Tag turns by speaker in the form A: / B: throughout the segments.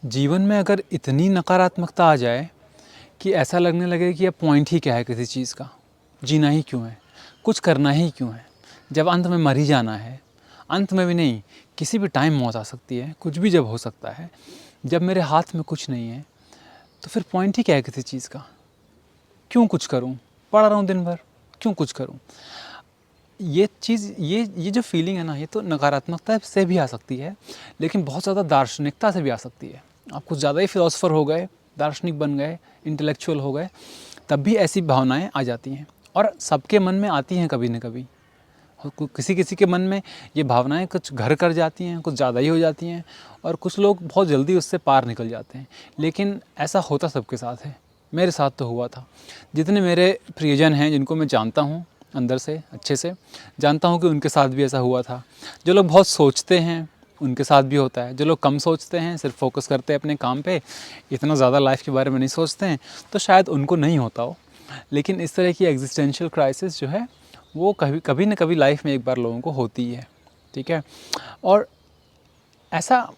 A: जीवन में अगर इतनी नकारात्मकता आ जाए कि ऐसा लगने लगे कि अब पॉइंट ही क्या है किसी चीज़ का, जीना ही क्यों है, कुछ करना ही क्यों है, जब अंत में मर ही जाना है। अंत में भी नहीं, किसी भी टाइम मौत आ सकती है, कुछ भी जब हो सकता है, जब मेरे हाथ में कुछ नहीं है तो फिर पॉइंट ही क्या है किसी चीज़ का। क्यों कुछ करूं, पढ़ रहा हूं दिन भर, क्यों कुछ करूं। ये चीज़, ये जो फीलिंग है ना, ये तो नकारात्मकता से भी आ सकती है, लेकिन बहुत ज़्यादा दार्शनिकता से भी आ सकती है। आप कुछ ज़्यादा ही फिलोसोफर हो गए, दार्शनिक बन गए, इंटेलेक्चुअल हो गए, तब भी ऐसी भावनाएं आ जाती हैं, और सबके मन में आती हैं कभी न कभी। किसी किसी के मन में ये भावनाएं कुछ घर कर जाती हैं, कुछ ज़्यादा ही हो जाती हैं, और कुछ लोग बहुत जल्दी उससे पार निकल जाते हैं। लेकिन ऐसा होता सबके साथ है, मेरे साथ तो हुआ था। जितने मेरे प्रियजन हैं, जिनको मैं जानता हूँ अंदर से अच्छे से, जानता हूँ कि उनके साथ भी ऐसा हुआ था। जो लोग बहुत सोचते हैं उनके साथ भी होता है, जो लोग कम सोचते हैं, सिर्फ फोकस करते हैं अपने काम पे, इतना ज़्यादा लाइफ के बारे में नहीं सोचते हैं, तो शायद उनको नहीं होता हो। लेकिन इस तरह की एग्जिस्टेंशियल क्राइसिस जो है वो कभी न कभी लाइफ में एक बार लोगों को होती है, ठीक है। और ऐसा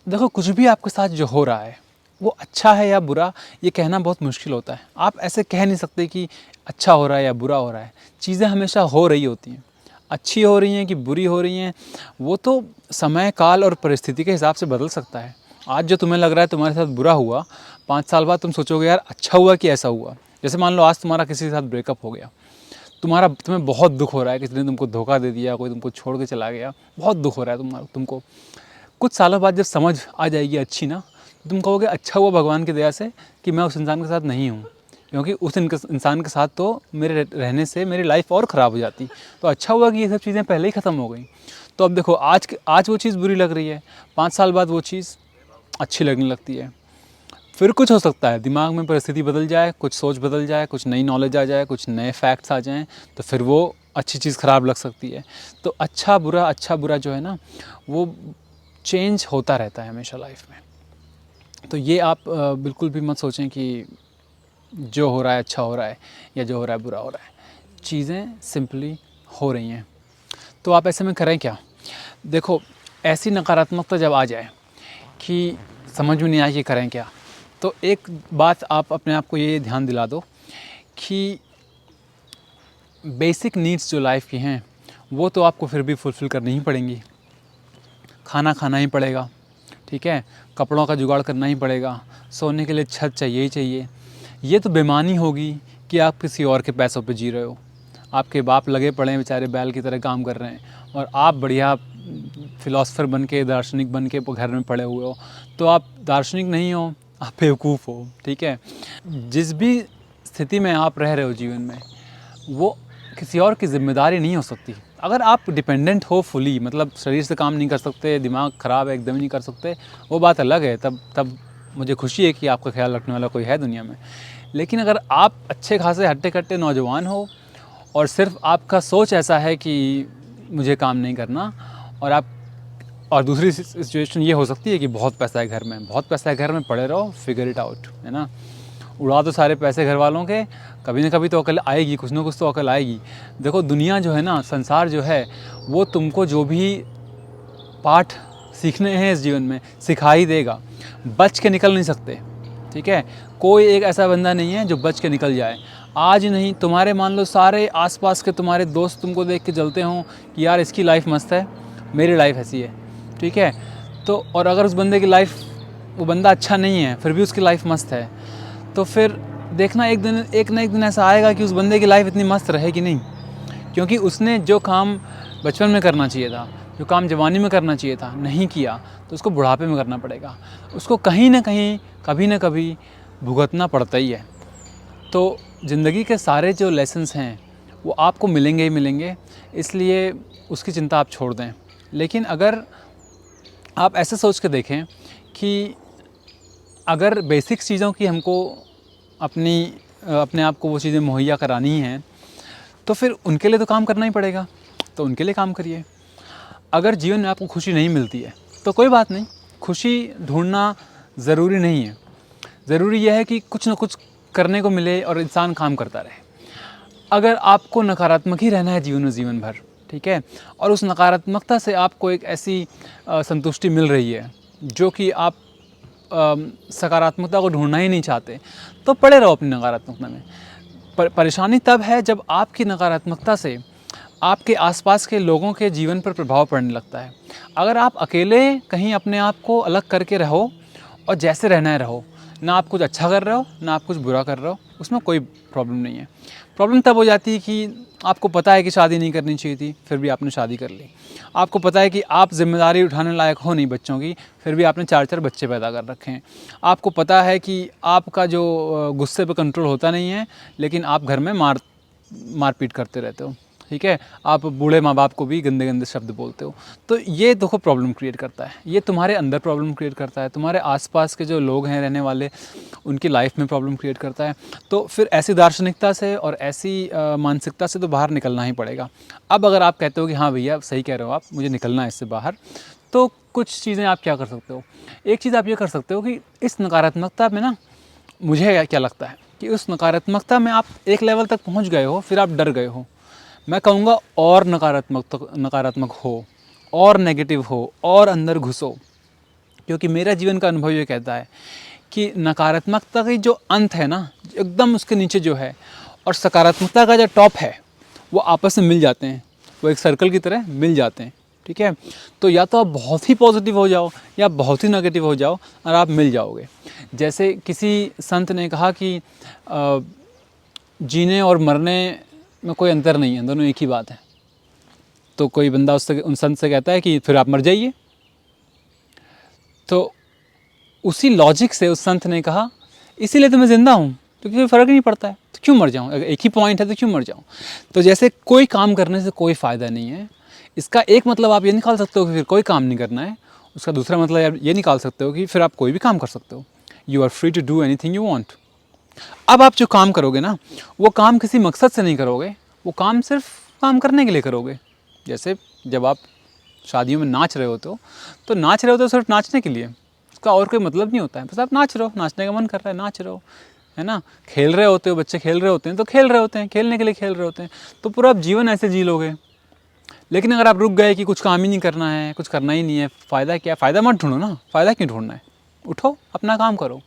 A: देखो, कुछ भी आपके साथ जो हो रहा है वो अच्छा है या बुरा, ये कहना बहुत मुश्किल होता है। आप ऐसे कह नहीं सकते कि अच्छा हो रहा है या बुरा हो रहा है। चीज़ें हमेशा हो रही होती हैं, अच्छी हो रही हैं कि बुरी हो रही हैं, वो तो समय, काल और परिस्थिति के हिसाब से बदल सकता है। आज जो तुम्हें लग रहा है तुम्हारे साथ बुरा हुआ, 5 साल बाद तुम सोचोगे यार अच्छा हुआ कि ऐसा हुआ। जैसे मान लो आज तुम्हारा किसी के साथ ब्रेकअप हो गया, तुम्हें बहुत दुख हो रहा है, किसी ने तुमको धोखा दे दिया, कोई तुमको छोड़ के चला गया, बहुत दुख हो रहा है तुमको। कुछ सालों बाद जब समझ आ जाएगी अच्छी ना, तो तुम कहोगे अच्छा हुआ भगवान की दया से कि मैं उस इंसान के साथ नहीं हूँ, क्योंकि उस इंसान के साथ तो मेरे रहने से मेरी लाइफ और ख़राब हो जाती। तो अच्छा हुआ कि ये सब चीज़ें पहले ही ख़त्म हो गई। तो अब देखो, आज वो चीज़ बुरी लग रही है, 5 साल बाद वो चीज़ अच्छी लगने लगती है। फिर कुछ हो सकता है, दिमाग में परिस्थिति बदल जाए, कुछ सोच बदल जाए, कुछ नई नॉलेज आ जाए, कुछ नए फैक्ट्स आ जाएँ, तो फिर वो अच्छी चीज़ ख़राब लग सकती है। तो अच्छा बुरा जो है ना, वो चेंज होता रहता है हमेशा लाइफ में। तो ये आप बिल्कुल भी मत सोचें कि जो हो रहा है अच्छा हो रहा है या जो हो रहा है बुरा हो रहा है। चीज़ें सिंपली हो रही हैं। तो आप ऐसे में करें क्या? देखो, ऐसी नकारात्मकता जब आ जाए कि समझ में नहीं आए कि करें क्या, तो एक बात आप अपने आप को ये ध्यान दिला दो कि बेसिक नीड्स जो लाइफ की हैं वो तो आपको फिर भी फुलफ़िल करनी ही पड़ेंगी। खाना खाना ही पड़ेगा, ठीक है, कपड़ों का जुगाड़ करना ही पड़ेगा, सोने के लिए छत चाहिए ही चाहिए। ये तो बेईमानी होगी कि आप किसी और के पैसों पे जी रहे हो। आपके बाप लगे पड़े हैं बेचारे, बैल की तरह काम कर रहे हैं, और आप बढ़िया फ़िलासफ़र बन के, दार्शनिक बन के घर में पड़े हुए हो। तो आप दार्शनिक नहीं हो, आप बेवकूफ़ हो, ठीक है। जिस भी स्थिति में आप रह रहे हो जीवन में, वो किसी और की ज़िम्मेदारी नहीं हो सकती। अगर आप डिपेंडेंट हो फुली, मतलब शरीर से काम नहीं कर सकते, दिमाग ख़राब है, एकदम नहीं कर सकते, वो बात अलग है। तब मुझे खुशी है कि आपका ख्याल रखने वाला कोई है दुनिया में। लेकिन अगर आप अच्छे खासे हट्टे-कट्टे नौजवान हो और सिर्फ आपका सोच ऐसा है कि मुझे काम नहीं करना, और दूसरी सिचुएशन ये हो सकती है कि बहुत पैसा है घर में, बहुत पैसा है घर में, पड़े रहो, फिगर इट आउट, है ना। उड़ा दो सारे पैसे घर वालों के, कभी ना कभी तो अकल आएगी, कुछ ना कुछ तो अकल आएगी। देखो, दुनिया जो है ना, संसार जो है, वो तुमको जो भी पाठ सीखने हैं इस जीवन में सिखा ही देगा। बच के निकल नहीं सकते, ठीक है। कोई एक ऐसा बंदा नहीं है जो बच के निकल जाए। आज नहीं, तुम्हारे मान लो सारे आसपास के तुम्हारे दोस्त तुमको देख के जलते हों कि यार इसकी लाइफ मस्त है, मेरी लाइफ ऐसी है, ठीक है। तो और अगर उस बंदे की लाइफ, वो बंदा अच्छा नहीं है फिर भी उसकी लाइफ मस्त है, तो फिर देखना एक ना एक दिन ऐसा आएगा कि उस बंदे की लाइफ इतनी मस्त रहेगी नहीं, क्योंकि उसने जो काम बचपन में करना चाहिए था, जो काम जवानी में करना चाहिए था, नहीं किया, तो उसको बुढ़ापे में करना पड़ेगा। उसको कहीं ना कहीं, कभी ना कभी भुगतना पड़ता ही है। तो ज़िंदगी के सारे जो लेसन्स हैं वो आपको मिलेंगे ही मिलेंगे, इसलिए उसकी चिंता आप छोड़ दें। लेकिन अगर आप ऐसे सोच के देखें कि अगर बेसिक चीज़ों की हमको अपने आप को वो चीज़ें मुहैया करानी हैं, तो फिर उनके लिए तो काम करना ही पड़ेगा, तो उनके लिए काम करिए। अगर जीवन में आपको खुशी नहीं मिलती है तो कोई बात नहीं, खुशी ढूंढना ज़रूरी नहीं है। ज़रूरी यह है कि कुछ ना कुछ करने को मिले और इंसान काम करता रहे। अगर आपको नकारात्मक ही रहना है जीवन भर, ठीक है, और उस नकारात्मकता से आपको एक ऐसी संतुष्टि मिल रही है जो कि आप सकारात्मकता को ढूंढना ही नहीं चाहते, तो पड़े रहो अपनी नकारात्मकता में। परेशानी तब है जब आपकी नकारात्मकता से आपके आसपास के लोगों के जीवन पर प्रभाव पड़ने लगता है। अगर आप अकेले कहीं अपने आप को अलग करके रहो और जैसे रहना है रहो, ना आप कुछ अच्छा कर रहे हो ना आप कुछ बुरा कर रहे हो, उसमें कोई प्रॉब्लम नहीं है। प्रॉब्लम तब हो जाती है कि आपको पता है कि शादी नहीं करनी चाहिए थी, फिर भी आपने शादी कर ली। आपको पता है कि आप जिम्मेदारी उठाने लायक हो नहीं बच्चों की, फिर भी आपने 4-4 बच्चे पैदा कर रखे हैं। आपको पता है कि आपका जो गुस्से पे कंट्रोल होता नहीं है, लेकिन आप घर में मारपीट करते रहते हो, ठीक है। आप बूढ़े माँ बाप को भी गंदे गंदे शब्द बोलते हो। तो ये देखो प्रॉब्लम क्रिएट करता है, ये तुम्हारे अंदर प्रॉब्लम क्रिएट करता है, तुम्हारे आसपास के जो लोग हैं रहने वाले उनकी लाइफ में प्रॉब्लम क्रिएट करता है। तो फिर ऐसी दार्शनिकता से और ऐसी मानसिकता से तो बाहर निकलना ही पड़ेगा। अब अगर आप कहते हो कि हाँ भैया सही कह रहे हो आप, मुझे निकलना है इससे बाहर, तो कुछ चीज़ें आप क्या कर सकते हो। एक चीज़ आप ये कर सकते हो कि इस नकारात्मकता में ना, मुझे क्या लगता है कि उस नकारात्मकता में आप एक लेवल तक पहुंच गए हो, फिर आप डर गए हो। मैं कहूँगा और नकारात्मक हो, और नेगेटिव हो, और अंदर घुसो, क्योंकि मेरा जीवन का अनुभव ये कहता है कि नकारात्मकता की जो अंत है ना, एकदम उसके नीचे जो है, और सकारात्मकता का जो टॉप है, वो आपस में मिल जाते हैं, वो एक सर्कल की तरह मिल जाते हैं, ठीक है। तो या तो आप बहुत ही पॉजिटिव हो जाओ या बहुत ही नेगेटिव हो जाओ, और आप मिल जाओगे। जैसे किसी संत ने कहा कि जीने और मरने में कोई अंतर नहीं है, दोनों एक ही बात है। तो कोई बंदा उससे उन संत से कहता है कि फिर आप मर जाइए। तो उसी लॉजिक से उस संत ने कहा इसीलिए तो मैं ज़िंदा हूँ, क्योंकि कोई फ़र्क नहीं पड़ता है, तो क्यों मर जाऊँ, अगर एक ही पॉइंट है तो क्यों मर जाऊँ। तो जैसे कोई काम करने से कोई फ़ायदा नहीं है, इसका एक मतलब आप ये निकाल सकते हो कि फिर कोई काम नहीं करना है। उसका दूसरा मतलब आप ये निकाल सकते हो कि फिर आप कोई भी काम कर सकते हो। You are free to do anything you want. अब आप जो काम करोगे ना, वो काम किसी मकसद से नहीं करोगे, वो काम सिर्फ काम करने के लिए करोगे। जैसे जब आप शादियों में नाच रहे होते हो, तो नाच रहे होते हो सिर्फ नाचने के लिए, उसका और कोई मतलब नहीं होता है, बस आप नाच रहे हो, नाचने का मन कर रहा है, नाच रहे हो, है ना। खेल रहे होते हो, बच्चे खेल रहे होते हैं तो खेल रहे होते हैं, खेलने के लिए खेल रहे होते हैं, तो पूरा आप जीवन ऐसे जी लोगे। लेकिन अगर आप रुक गए कि कुछ काम ही नहीं करना है, कुछ करना ही नहीं है, फ़ायदा क्या, फ़ायदा मत ढूंढो ना, फ़ायदा क्यों ढूंढना है, उठो अपना काम करो।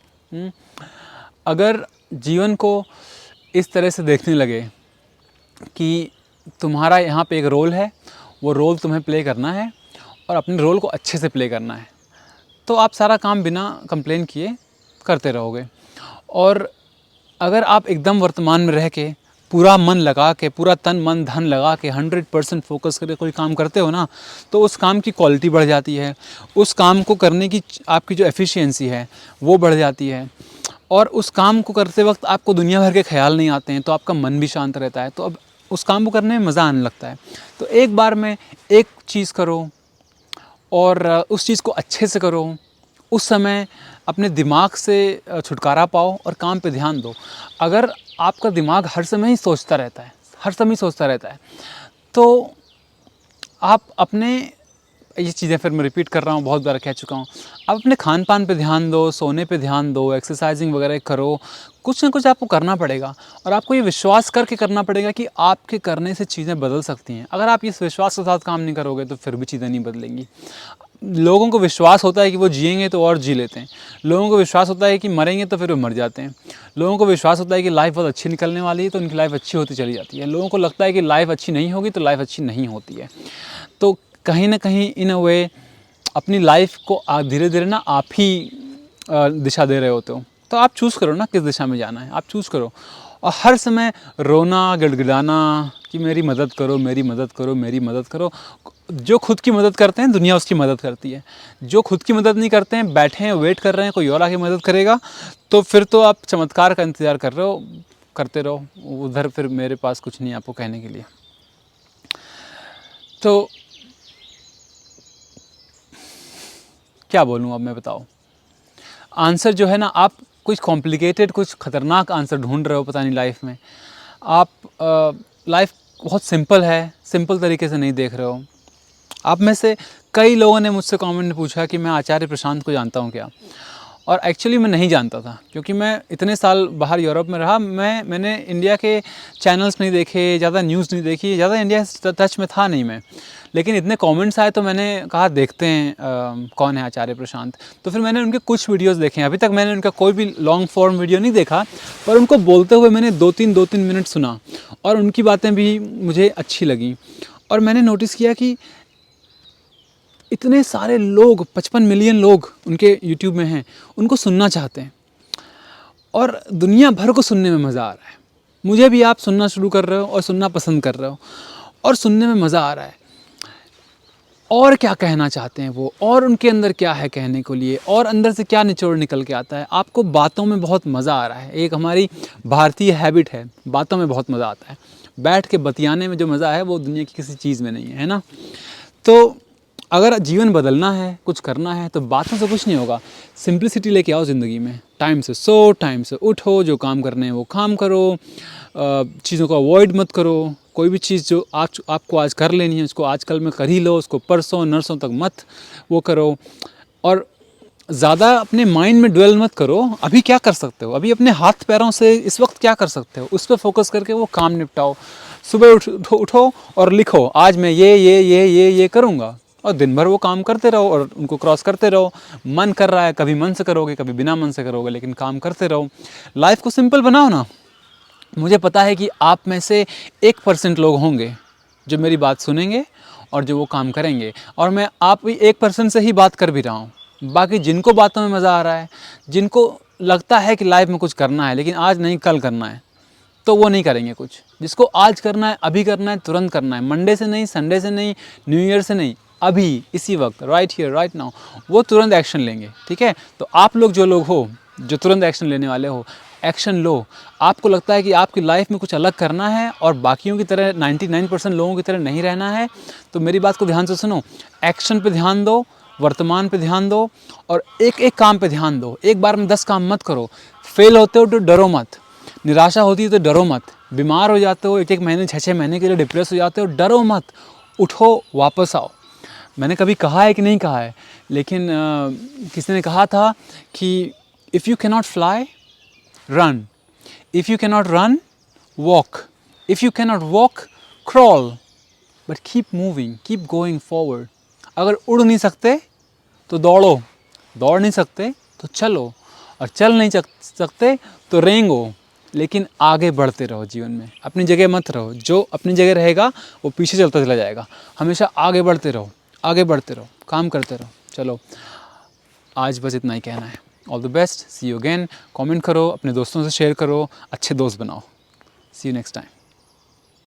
A: अगर जीवन को इस तरह से देखने लगे कि तुम्हारा यहाँ पे एक रोल है, वो रोल तुम्हें प्ले करना है और अपने रोल को अच्छे से प्ले करना है, तो आप सारा काम बिना कंप्लेन किए करते रहोगे। और अगर आप एकदम वर्तमान में रह के पूरा मन लगा के, पूरा तन मन धन लगा के 100% फोकस करके कोई काम करते हो ना, तो उस काम की क्वालिटी बढ़ जाती है, उस काम को करने की आपकी जो एफिशिएंसी है वो बढ़ जाती है, और उस काम को करते वक्त आपको दुनिया भर के ख्याल नहीं आते हैं, तो आपका मन भी शांत रहता है, तो अब उस काम को करने में मज़ा आने लगता है। तो एक बार में एक चीज़ करो और उस चीज़ को अच्छे से करो, उस समय अपने दिमाग से छुटकारा पाओ और काम पे ध्यान दो। अगर आपका दिमाग हर समय ही सोचता रहता है, हर समय सोचता रहता है, तो आप अपने, ये चीज़ें फिर मैं रिपीट कर रहा हूँ, बहुत बार कह चुका हूँ, आप अपने खान पान पे ध्यान दो, सोने पे ध्यान दो, एक्सरसाइजिंग वगैरह करो, कुछ ना कुछ आपको करना पड़ेगा। और आपको ये विश्वास करके करना पड़ेगा कि आपके करने से चीज़ें बदल सकती हैं। अगर आप इस विश्वास के साथ काम नहीं करोगे तो फिर भी चीज़ें नहीं बदलेंगी। लोगों को विश्वास होता है कि वो जिएंगे तो और जी लेते हैं, लोगों को विश्वास होता है कि मरेंगे तो फिर वो मर जाते हैं, लोगों को विश्वास होता है कि लाइफ बहुत अच्छी निकलने वाली है तो उनकी लाइफ अच्छी होती चली जाती है, लोगों को लगता है कि लाइफ अच्छी नहीं होगी तो लाइफ अच्छी नहीं होती है। तो कहीं ना कहीं इन अ वे अपनी लाइफ को धीरे धीरे ना आप ही दिशा दे रहे होते हो। तो आप चूज़ करो ना किस दिशा में जाना है, आप चूज़ करो। और हर समय रोना गिड़गिड़ाना कि मेरी मदद करो, मेरी मदद करो, मेरी मदद करो, जो खुद की मदद करते हैं दुनिया उसकी मदद करती है, जो खुद की मदद नहीं करते हैं, बैठे हैं वेट कर रहे हैं कोई और आके मदद करेगा, तो फिर तो आप चमत्कार का इंतज़ार कर रहे हो, करते रहो उधर। फिर मेरे पास कुछ नहीं आपको कहने के लिए। तो क्या बोलूँ अब मैं, बताओ। आंसर जो है ना, आप कुछ कॉम्प्लिकेटेड, कुछ ख़तरनाक आंसर ढूंढ रहे हो पता नहीं लाइफ में। आप लाइफ बहुत सिंपल है, सिंपल तरीके से नहीं देख रहे हो। आप में से कई लोगों ने मुझसे कमेंट में पूछा कि मैं आचार्य प्रशांत को जानता हूँ क्या, और एक्चुअली मैं नहीं जानता था, क्योंकि मैं इतने साल बाहर यूरोप में रहा, मैंने इंडिया के चैनल्स नहीं देखे, ज़्यादा न्यूज़ नहीं देखी, ज़्यादा इंडिया से टच में था नहीं मैं। लेकिन इतने कमेंट्स आए तो मैंने कहा देखते हैं कौन है आचार्य प्रशांत। तो फिर मैंने उनके कुछ वीडियोस देखे। अभी तक मैंने उनका कोई भी लॉन्ग फॉर्म वीडियो नहीं देखा, पर उनको बोलते हुए मैंने 2-3 मिनट सुना और उनकी बातें भी मुझे अच्छी लगी। और मैंने नोटिस किया कि इतने सारे लोग, 55 मिलियन लोग उनके यूट्यूब में हैं, उनको सुनना चाहते हैं और दुनिया भर को सुनने में मज़ा आ रहा है। मुझे भी आप सुनना शुरू कर रहे हो और सुनना पसंद कर रहे हो और सुनने में मज़ा आ रहा है। और क्या कहना चाहते हैं वो, और उनके अंदर क्या है कहने को लिए, और अंदर से क्या निचोड़ निकल के आता है। आपको बातों में बहुत मज़ा आ रहा है। एक हमारी भारतीय हैबिट है, बातों में बहुत मज़ा आता है। बैठ के बतियाने में जो मज़ा है वो दुनिया की किसी चीज़ में नहीं है, है ना। तो अगर जीवन बदलना है, कुछ करना है, तो बातों से कुछ नहीं होगा। सिंप्लिसिटी लेके आओ ज़िंदगी में। टाइम से सो, टाइम से उठो, जो काम करने हैं वो काम करो, चीज़ों को अवॉइड मत करो। कोई भी चीज़ जो आज आपको आज कर लेनी है उसको आज कल में कर ही लो, उसको परसों नरसों तक मत वो करो। और ज़्यादा अपने माइंड में ड्वेल मत करो। अभी क्या कर सकते हो, अभी अपने हाथ पैरों से इस वक्त क्या कर सकते हो, उस पर फोकस करके वो काम निपटाओ। सुबह उठो और लिखो आज मैं ये करूँगा, और दिन भर वो काम करते रहो और उनको क्रॉस करते रहो। मन कर रहा है, कभी मन से करोगे, कभी बिना मन से करोगे, लेकिन काम करते रहो। लाइफ को सिंपल बनाओ ना। मुझे पता है कि आप में से 1% लोग होंगे जो मेरी बात सुनेंगे और जो वो काम करेंगे, और मैं आप 1% से ही बात कर भी रहा हूँ। बाकी जिनको बातों में मज़ा आ रहा है, जिनको लगता है कि लाइफ में कुछ करना है लेकिन आज नहीं कल करना है, तो वो नहीं करेंगे कुछ। जिसको आज करना है, अभी करना है, तुरंत करना है, मंडे से नहीं, संडे से नहीं, न्यू ईयर से नहीं, अभी इसी वक्त, राइट हियर राइट नाउ, वो तुरंत एक्शन लेंगे। ठीक है, तो आप लोग जो लोग हो जो तुरंत एक्शन लेने वाले हो, एक्शन लो। आपको लगता है कि आपकी लाइफ में कुछ अलग करना है और बाकियों की तरह 99% लोगों की तरह नहीं रहना है, तो मेरी बात को ध्यान से सुनो। एक्शन पे ध्यान दो, वर्तमान पे ध्यान दो, और एक एक काम पे ध्यान दो। एक बार में 10 काम मत करो। फेल होते हो तो डरो मत, निराशा होती है तो डरो मत, बीमार हो जाते हो 1-1 महीने 6-6 महीने के लिए डिप्रेस हो जाते हो, डरो मत, उठो, वापस आओ। मैंने कभी कहा है कि नहीं कहा है, लेकिन किसी ने कहा था कि if you cannot fly run, if you cannot run walk, if you cannot walk crawl, but keep moving, keep going forward. अगर उड़ नहीं सकते तो दौड़ो, दौड़ नहीं सकते तो चलो, और चल नहीं सकते तो रेंगो, लेकिन आगे बढ़ते रहो जीवन में। अपनी जगह मत रहो। जो अपनी जगह रहेगा वो पीछे चलता चला जाएगा। हमेशा आगे बढ़ते रहो, आगे बढ़ते रहो, काम करते रहो। चलो, आज बस इतना ही कहना है। All the best, see you again. Comment करो, अपने दोस्तों से शेयर करो, अच्छे दोस्त बनाओ। See you next time.